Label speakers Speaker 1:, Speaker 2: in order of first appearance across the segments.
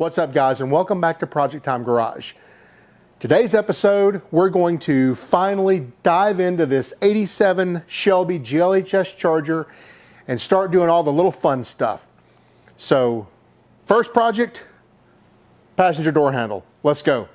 Speaker 1: What's up, guys, and welcome back to Project Time Garage. Today's episode, we're going to finally dive into this 87 Shelby GLHS Charger and start doing all the little fun stuff. So, first project, passenger door handle. Let's go.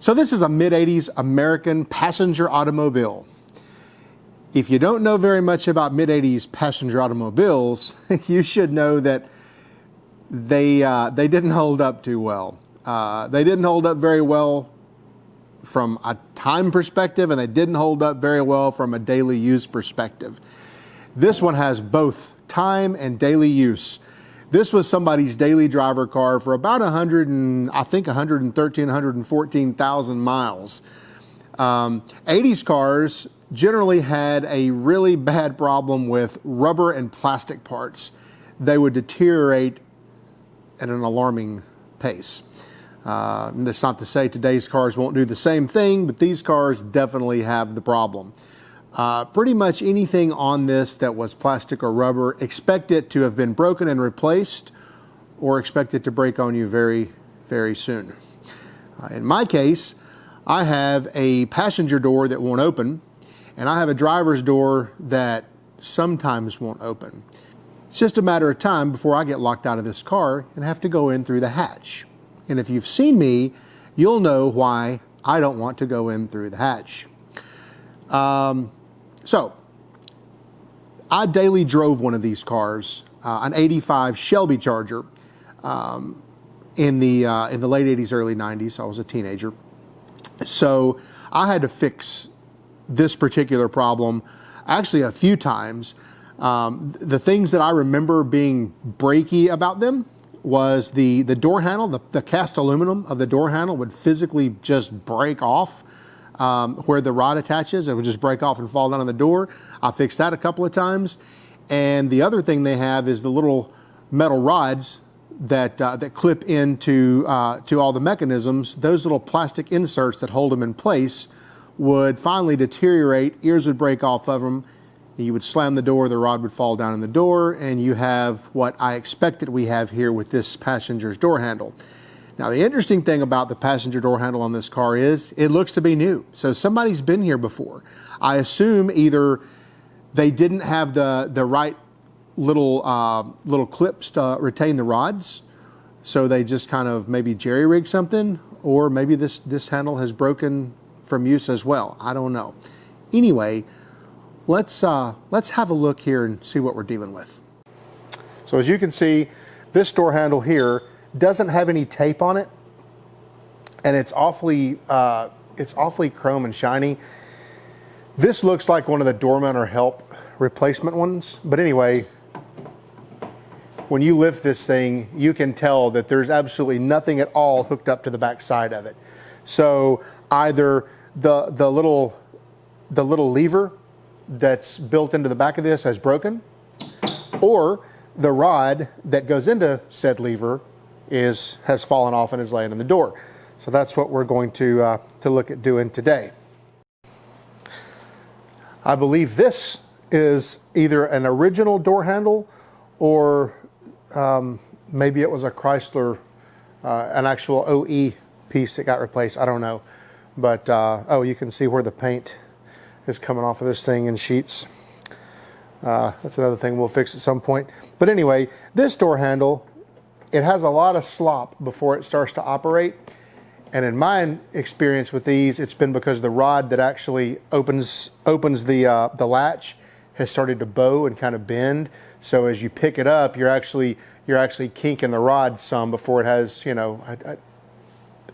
Speaker 1: So this is a mid-80s American passenger automobile. If you don't know very much about mid-80s passenger automobiles, you should know that they didn't hold up too well. They didn't hold up very well from a time perspective, and they didn't hold up very well from a daily use perspective. This one has both time and daily use. This was somebody's daily driver car for about 114,000 miles. 80s cars generally had a really bad problem with rubber and plastic parts. They would deteriorate at an alarming pace. That's not to say today's cars won't do the same thing, but these cars definitely have the problem. Pretty much anything on this that was plastic or rubber, expect it to have been broken and replaced, or expect it to break on you very, very soon. In my case, I have a passenger door that won't open, and I have a driver's door that sometimes won't open. It's just a matter of time before I get locked out of this car and have to go in through the hatch. And if you've seen me, you'll know why I don't want to go in through the hatch. So, I daily drove one of these cars, an 85 Shelby Charger, in the late 80s, early 90s. I was a teenager. So, I had to fix this particular problem actually a few times. The things that I remember being breaky about them was the door handle, the cast aluminum of the door handle would physically just break off. Where the rod attaches, it would just break off and fall down on the door. I fixed that a couple of times. And the other thing they have is the little metal rods that clip into to all the mechanisms. Those little plastic inserts that hold them in place would finally deteriorate. Ears would break off of them. You would slam the door, the rod would fall down in the door, and you have what I expected we have here with this passenger's door handle. Now, the interesting thing about the passenger door handle on this car is it looks to be new. So somebody's been here before. I assume either they didn't have the right little clips to retain the rods, so they just kind of maybe jerry-rigged something, or maybe this handle has broken from use as well. I don't know. Anyway, let's have a look here and see what we're dealing with. So as you can see, this door handle here doesn't have any tape on it, and it's awfully chrome and shiny. This looks like one of the doorman or help replacement ones, but anyway, when you lift this thing, you can tell that there's absolutely nothing at all hooked up to the back side of it. So either the little lever that's built into the back of this has broken, or the rod that goes into said lever has fallen off and is laying in the door. So that's what we're going to look at doing today. I believe this is either an original door handle, or maybe it was a Chrysler, an actual OE piece that got replaced. I don't know. But, oh, you can see where the paint is coming off of this thing in sheets. That's another thing we'll fix at some point. But anyway, this door handle, it has a lot of slop before it starts to operate. And in my experience with these, it's been because the rod that actually opens the latch has started to bow and kind of bend. So as you pick it up, you're actually kinking the rod some before it has,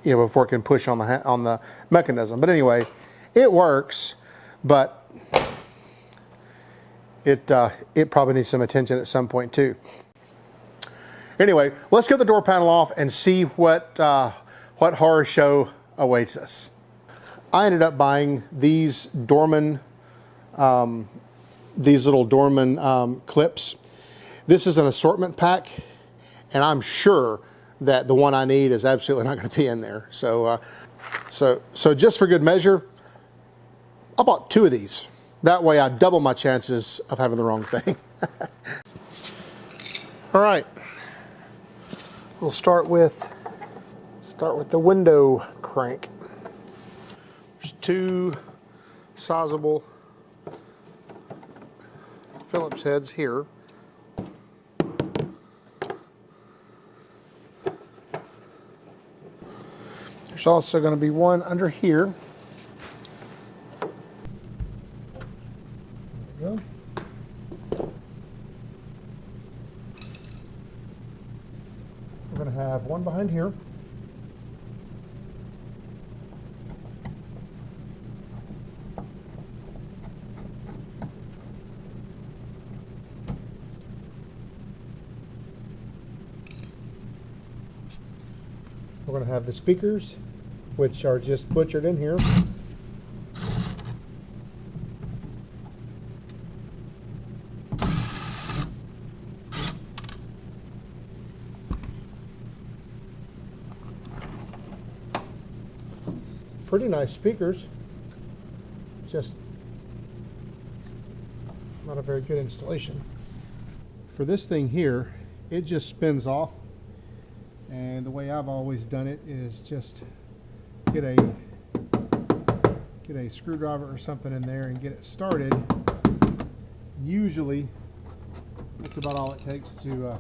Speaker 1: before it can push on the mechanism. But anyway, it works, but it probably needs some attention at some point too. Anyway, let's get the door panel off and see what horror show awaits us. I ended up buying these Dorman, these little Dorman clips. This is an assortment pack, and I'm sure that the one I need is absolutely not going to be in there. So So just for good measure, I bought 2 of these. That way I double my chances of having the wrong thing. All right, we'll start with the window crank. There's 2 sizable Phillips heads here. There's also going to be one under here. There we go. We're going to have one behind here. We're going to have the speakers, which are just butchered in here. Pretty nice speakers, just not a very good installation. For this thing here, it just spins off. And the way I've always done it is just get a screwdriver or something in there and get it started. Usually, that's about all it takes to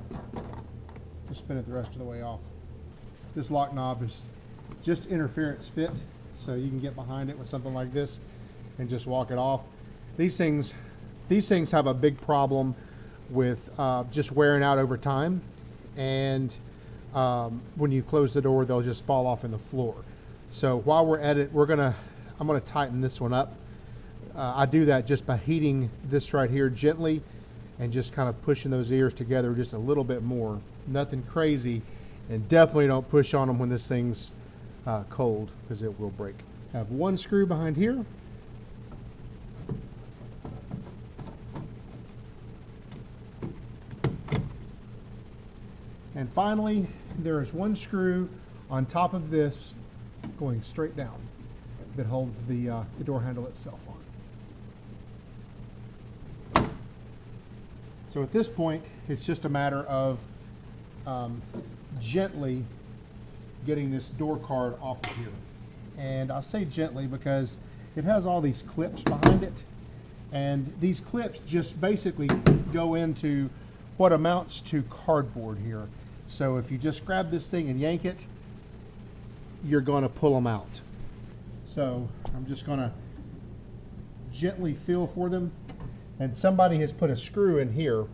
Speaker 1: spin it the rest of the way off. This lock knob is just interference fit, so you can get behind it with something like this and just walk it off. These things have a big problem with just wearing out over time, and when you close the door, they'll just fall off in the floor. So while we're at it, I'm gonna tighten this one up. I do that just by heating this right here gently and just kind of pushing those ears together just a little bit more. Nothing crazy, and definitely don't push on them when this thing's cold, because it will break. I have one screw behind here. And finally, there is one screw on top of this going straight down that holds the door handle itself on. So at this point, it's just a matter of gently getting this door card off of here. And I say gently because it has all these clips behind it, and these clips just basically go into what amounts to cardboard here. So if you just grab this thing and yank it, you're going to pull them out. So I'm just going to gently feel for them. And somebody has put a screw in here,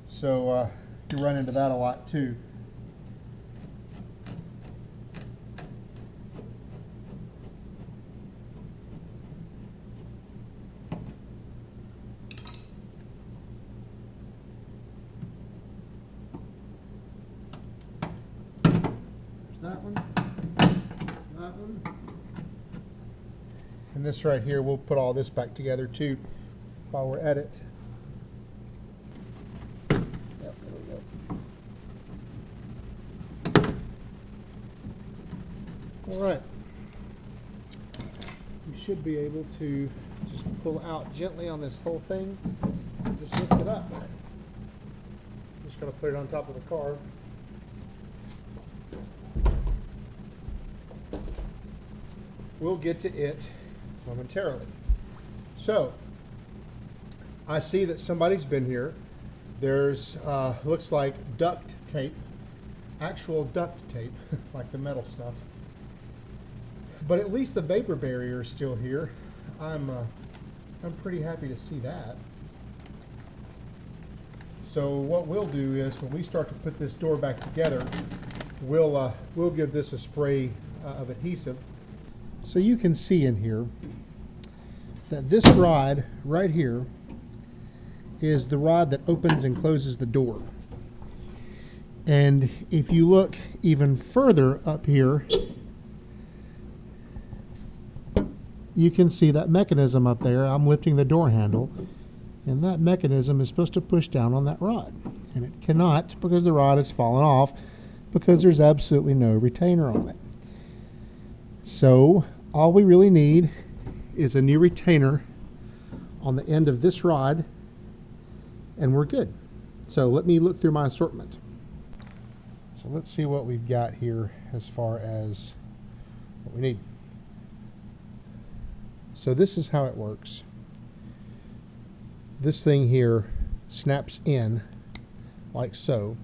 Speaker 1: so you run into that a lot too. That one, that one, and this right here, we'll put all this back together too while we're at it. Yep, there we go. All right, you should be able to just pull out gently on this whole thing and just lift it up. I'm just going to put it on top of the car. We'll get to it momentarily. So, I see that somebody's been here. There's, looks like duct tape, actual duct tape, like the metal stuff. But at least the vapor barrier is still here. I'm pretty happy to see that. So what we'll do is, when we start to put this door back together, we'll give this a spray of adhesive. So you can see in here that this rod right here is the rod that opens and closes the door. And if you look even further up here, you can see that mechanism up there. I'm lifting the door handle, and that mechanism is supposed to push down on that rod. And it cannot, because the rod has fallen off, because there's absolutely no retainer on it. So all we really need is a new retainer on the end of this rod, and we're good. So let me look through my assortment. So let's see what we've got here as far as what we need. So this is how it works. This thing here snaps in like so.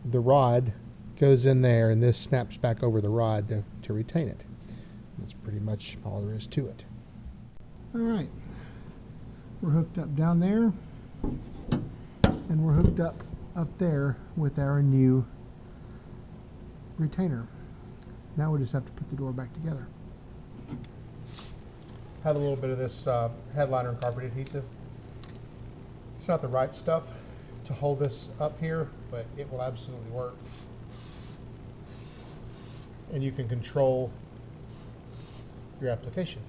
Speaker 1: The rod goes in there, and this snaps back over the rod to retain it. That's pretty much all there is to it. All right, we're hooked up down there, and we're hooked up there with our new retainer. Now we just have to put the door back together. Have a little bit of this headliner and carpet adhesive. It's not the right stuff to hold this up here, but it will absolutely work. And you can control your application.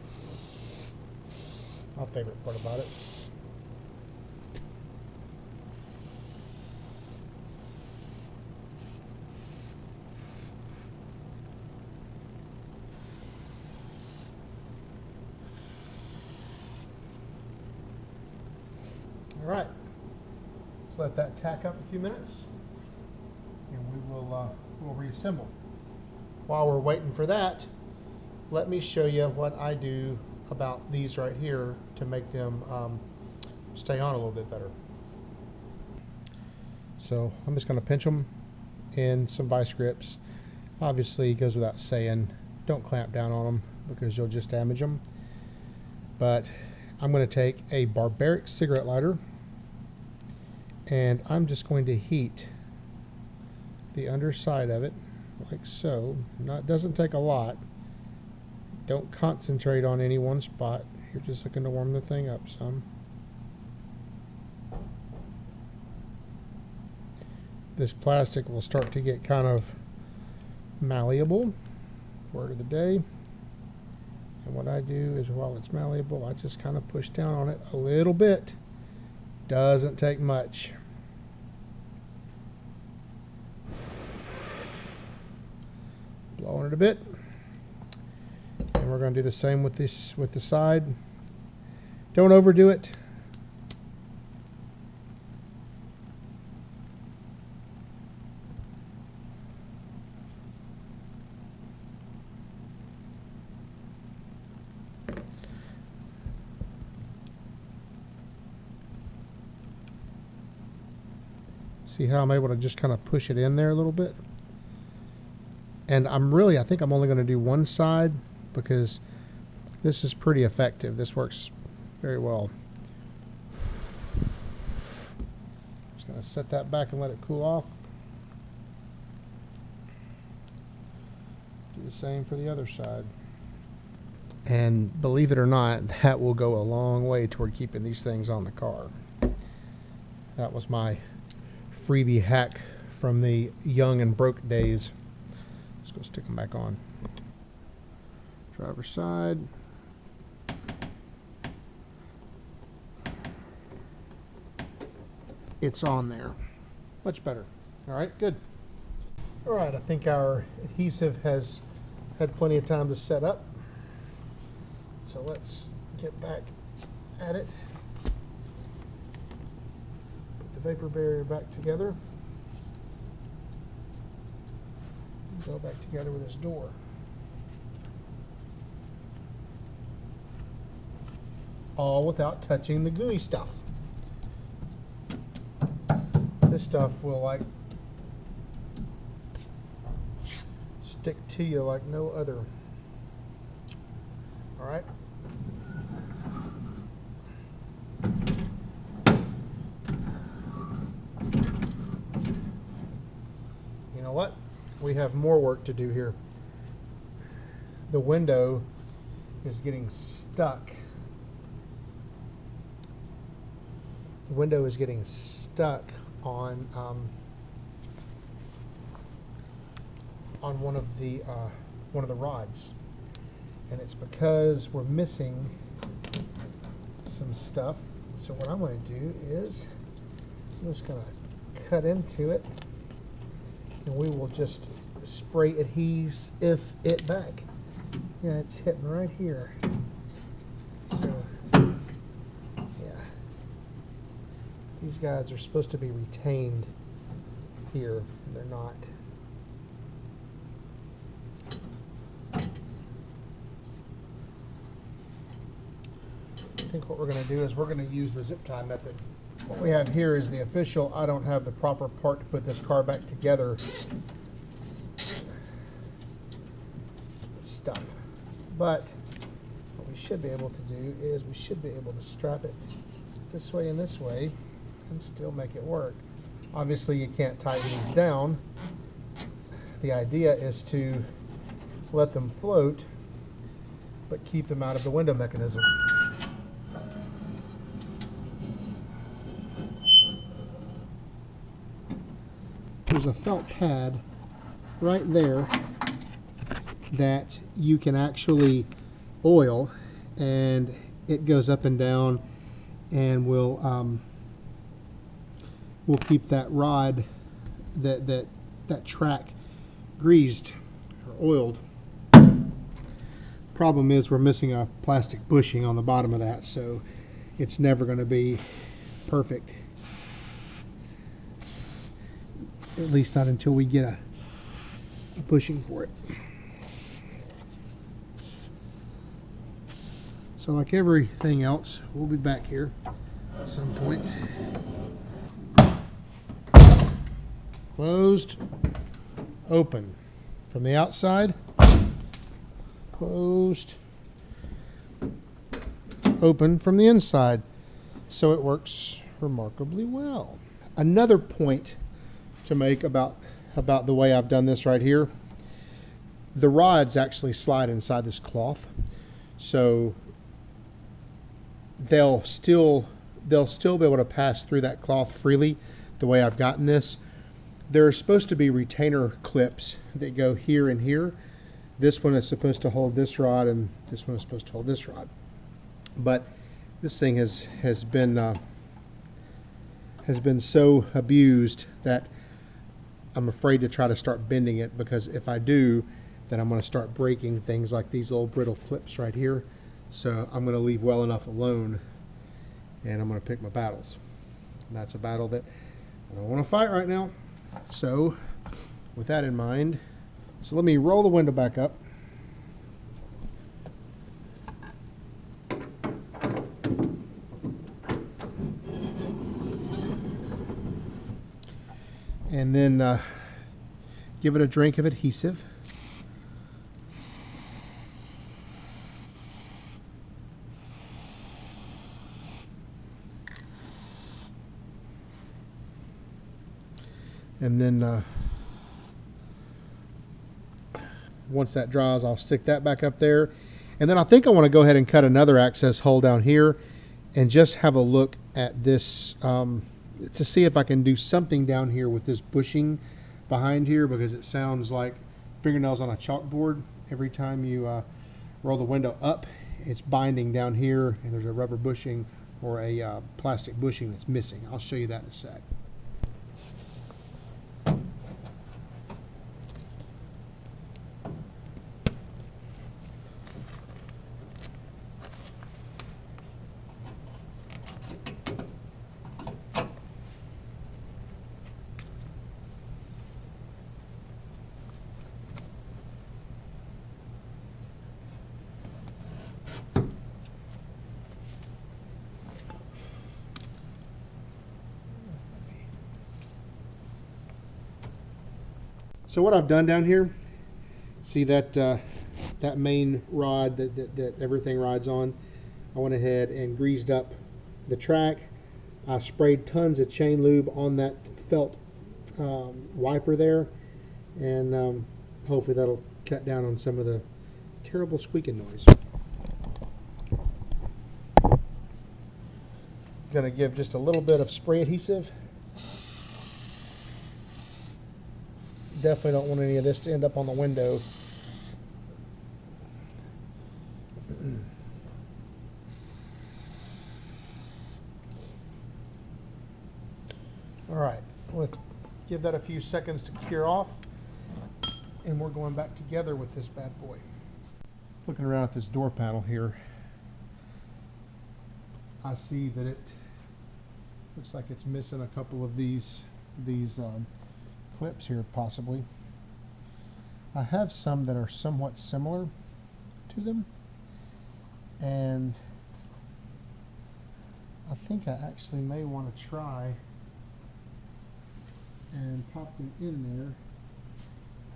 Speaker 1: My favorite part about it. All right, let's let that tack up a few minutes, and we'll reassemble. While we're waiting for that, let me show you what I do about these right here to make them stay on a little bit better. So I'm just going to pinch them in some vice grips. Obviously, it goes without saying, don't clamp down on them because you'll just damage them. But I'm going to take a barbaric cigarette lighter, and I'm just going to heat the underside of it like so. Now, it doesn't take a lot. Don't concentrate on any one spot. You're just looking to warm the thing up some. This plastic will start to get kind of malleable. Word of the day. And what I do is, while it's malleable, I just kind of push down on it a little bit. Doesn't take much. Blowing it a bit. And we're going to do the same with this, with the side. Don't overdo it. See how I'm able to just kind of push it in there a little bit? And I think I'm only going to do one side because this is pretty effective. This works very well. Just going to set that back and let it cool off. Do the same for the other side. And believe it or not, that will go a long way toward keeping these things on the car. That was my freebie hack from the young and broke days. Let's go stick them back on. Driver's side. It's on there. Much better. All right, good. All right, I think our adhesive has had plenty of time to set up. So let's get back at it. Put the vapor barrier back together. Go back together with this door. All without touching the gooey stuff. This stuff will like stick to you like no other. All right. You know what? We have more work to do here. The window is getting stuck. The window is getting stuck on one of the rods, and it's because we're missing some stuff. So what I'm going to do is I'm just going to cut into it, and we will just spray adhesive it back. Yeah, it's hitting right here. So, yeah. These guys are supposed to be retained here, and they're not. I think what we're going to do is we're going to use the zip tie method. What we have here is the official, I don't have the proper part to put this car back together stuff. But what we should be able to do is we should be able to strap it this way and still make it work. Obviously you can't tighten these down. The idea is to let them float but keep them out of the window mechanism. There's a felt pad right there that you can actually oil, and it goes up and down and will keep that rod, that track greased or oiled. Problem is we're missing a plastic bushing on the bottom of that, so it's never going to be perfect. At least not until we get a bushing for it. So like everything else, we'll be back here at some point. Closed, open. From the outside, closed, open from the inside. So it works remarkably well. Another point to make about the way I've done this right here, the rods actually slide inside this cloth, so they'll still be able to pass through that cloth freely the way I've gotten this. There are supposed to be retainer clips that go here and here. This one is supposed to hold this rod, and this one is supposed to hold this rod. But this thing has been so abused that I'm afraid to try to start bending it, because if I do, then I'm going to start breaking things like these little brittle clips right here. So I'm going to leave well enough alone, and I'm going to pick my battles. And that's a battle that I don't want to fight right now. So with that in mind, so let me roll the window back up. And then give it a drink of adhesive. And then once that dries, I'll stick that back up there. And then I think I want to go ahead and cut another access hole down here and just have a look at this to see if I can do something down here with this bushing behind here, because it sounds like fingernails on a chalkboard. Every time you roll the window up, it's binding down here, and there's a rubber bushing or a plastic bushing that's missing. I'll show you that in a sec. So what I've done down here, see that that main rod that everything rides on, I went ahead and greased up the track. I sprayed tons of chain lube on that felt wiper there, and hopefully that'll cut down on some of the terrible squeaking noise. Gonna give just a little bit of spray adhesive. Definitely don't want any of this to end up on the window. All right, let's give that a few seconds to cure off. and we're going back together with this bad boy. Looking around at this door panel here, I see that it looks like it's missing a couple of these clips here, possibly. I have some that are somewhat similar to them, and I think I actually may want to try and pop them in there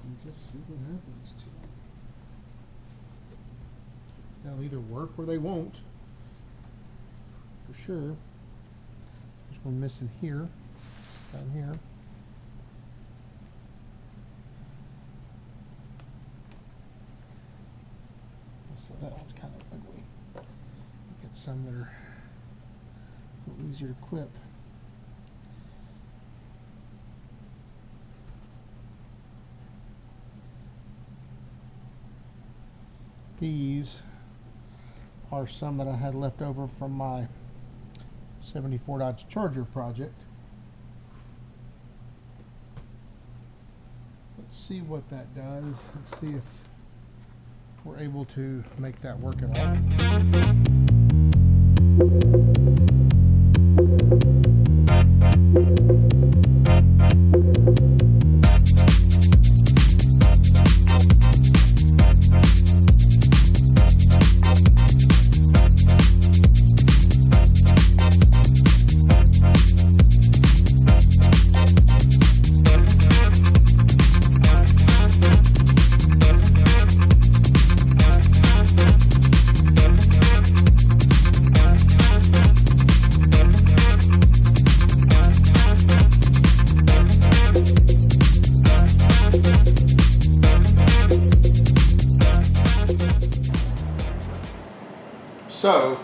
Speaker 1: and just see what happens to them. They'll either work or they won't, for sure. There's one missing here, down here. So that one's kind of ugly. Get some that are a little easier to clip. These are some that I had left over from my 74 Dodge Charger project. Let's see what that does. Let's see if we're able to make that work at all. So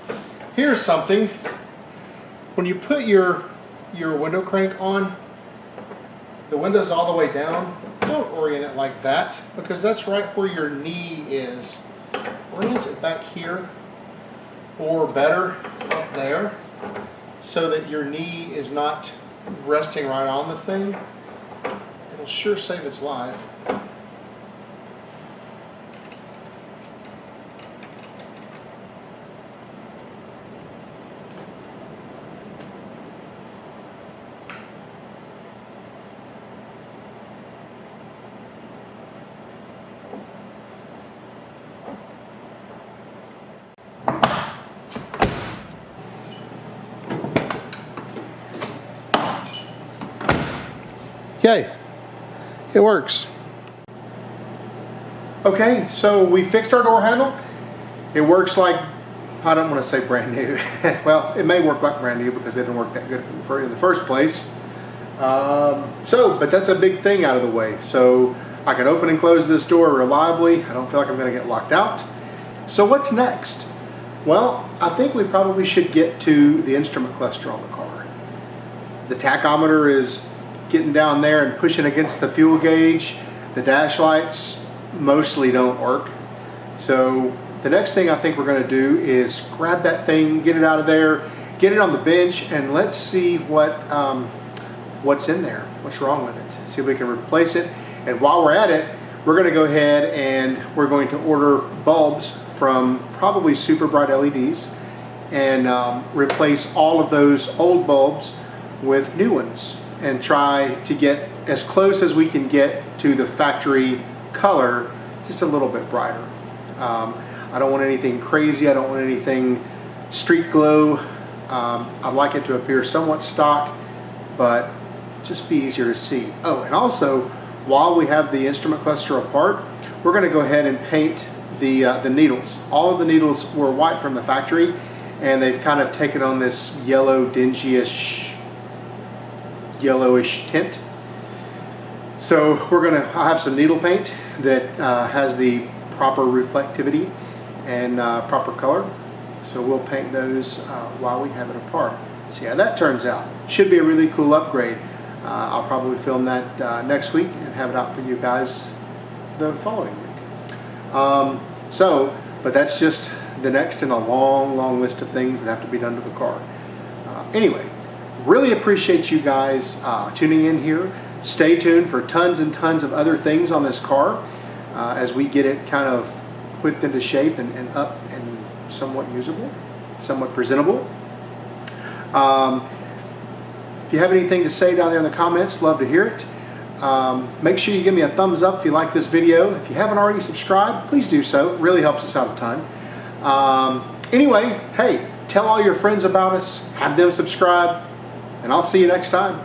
Speaker 1: here's something. When you put your window crank on, the window's all the way down. Don't orient it like that, because that's right where your knee is. Orient it back here, or better, up there, so that your knee is not resting right on the thing. It'll sure save its life. Yay, it works. Okay, so we fixed our door handle. It works like, I don't want to say brand new. Well, it may work like brand new because it didn't work that good in the first place. But that's a big thing out of the way. So I can open and close this door reliably. I don't feel like I'm going to get locked out. So what's next? Well, I think we probably should get to the instrument cluster on the car. The tachometer is getting down there and pushing against the fuel gauge. The dash lights mostly don't work. So the next thing I think we're going to do is grab that thing, get it out of there, get it on the bench, and let's see what's in there, what's wrong with it. See if we can replace it. And while we're at it, we're going to go ahead and we're going to order bulbs from probably super bright LEDs and replace all of those old bulbs with new ones, and try to get as close as we can get to the factory color, just a little bit brighter. I don't want anything crazy. I don't want anything street glow. I'd like it to appear somewhat stock, but just be easier to see. Oh, and also, while we have the instrument cluster apart, we're going to go ahead and paint the needles. All of the needles were white from the factory, and they've kind of taken on this yellow, dingy-ish, yellowish tint. So I have some needle paint that has the proper reflectivity and proper color. So we'll paint those while we have it apart. See how that turns out. Should be a really cool upgrade. I'll probably film that next week and have it out for you guys the following week. But that's just the next in a long, long list of things that have to be done to the car. Anyway, really appreciate you guys tuning in here Stay tuned for tons and tons of other things on this car as we get it kind of whipped into shape and up and somewhat usable, somewhat presentable. If you have anything to say down there in the comments, love to hear it. Make sure you give me a thumbs up if you like this video. If you haven't already subscribed, please do so. It really helps us out a ton. Anyway, hey, tell all your friends about us, have them subscribe, and I'll see you next time.